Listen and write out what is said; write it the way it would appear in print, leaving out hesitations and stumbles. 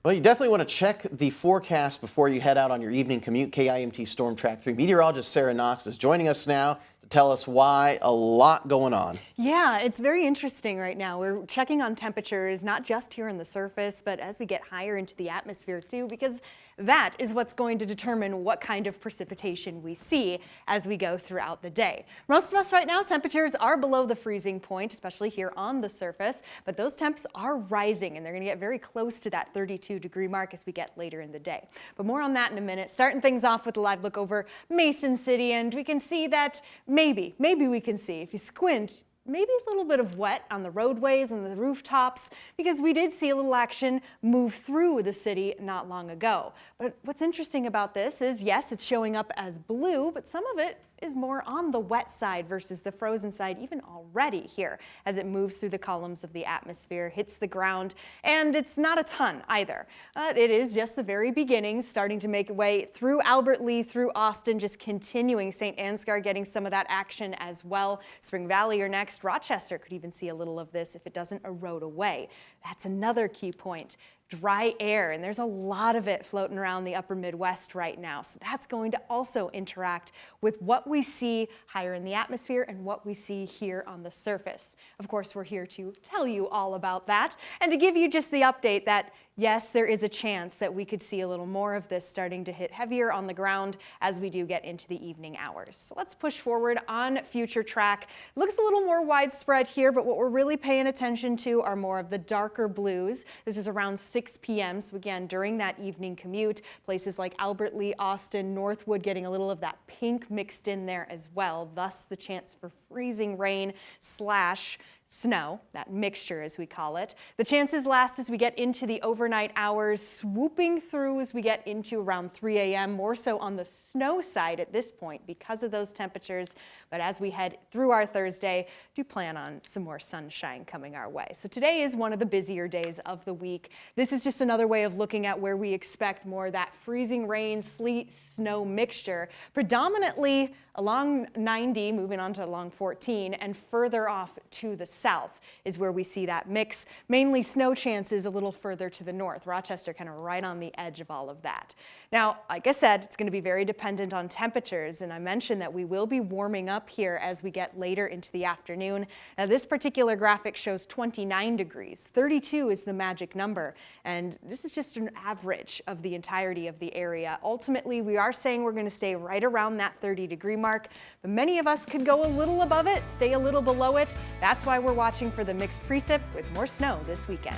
Well, you definitely want to check the forecast before you head out on your evening commute. KIMT Storm Track 3 meteorologist Sara Knox is joining us now to tell us why. A lot going on. Yeah, it's very interesting right now. We're checking on temperatures, not just here on the surface, but as we get higher into the atmosphere too, because that is what's going to determine what kind of precipitation we see as we go throughout the day. Most of us right now, temperatures are below the freezing point, especially here on the surface, but those temps are rising and they're going to get very close to that 32-degree mark as we get later in the day. But more on that in a minute. Starting things off with a live look over Mason City, and we can see that maybe we can see, if you squint, maybe a little bit of wet on the roadways and the rooftops, because we did see a little action move through the city not long ago. But what's interesting about this is, yes, it's showing up as blue, but some of it is more on the wet side versus the frozen side even already here as it moves through the columns of the atmosphere, hits the ground, and it's not a ton either. It is just the very beginning, starting to make way through Albert Lea, through Austin, just continuing. St. Ansgar getting some of that action as well. Spring Valley are next. Rochester could even see a little of this if it doesn't erode away. That's another key point. Dry air, and there's a lot of it floating around the upper Midwest right now. So that's going to also interact with what we see higher in the atmosphere and what we see here on the surface. Of course, we're here to tell you all about that and to give you just the update that yes, there is a chance that we could see a little more of this starting to hit heavier on the ground as we do get into the evening hours. So let's push forward on future track. It looks a little more widespread here, but what we're really paying attention to are more of the darker blues. This is around 6 p.m. So again, during that evening commute, places like Albert Lea, Austin, Northwood getting a little of that pink mixed in there as well. Thus the chance for freezing rain slash snow, that mixture as we call it. The chances last as we get into the overnight hours, swooping through as we get into around 3 a.m., more so on the snow side at this point because of those temperatures. But as we head through our Thursday, do plan on some more sunshine coming our way. So today is one of the busier days of the week. This is just another way of looking at where we expect more of that freezing rain, sleet, snow mixture, predominantly along 90, moving on to along 14, and further off to the south is where we see that mix. Mainly snow chances a little further to the north. Rochester kind of right on the edge of all of that. Now, like I said, it's going to be very dependent on temperatures, and I mentioned that we will be warming up here as we get later into the afternoon. Now, this particular graphic shows 29 degrees. 32 is the magic number, and this is just an average of the entirety of the area. Ultimately, we are saying we're going to stay right around that 30-degree mark, but many of us could go a little above it, stay a little below it. That's why we're watching for the mixed precip with more snow this weekend.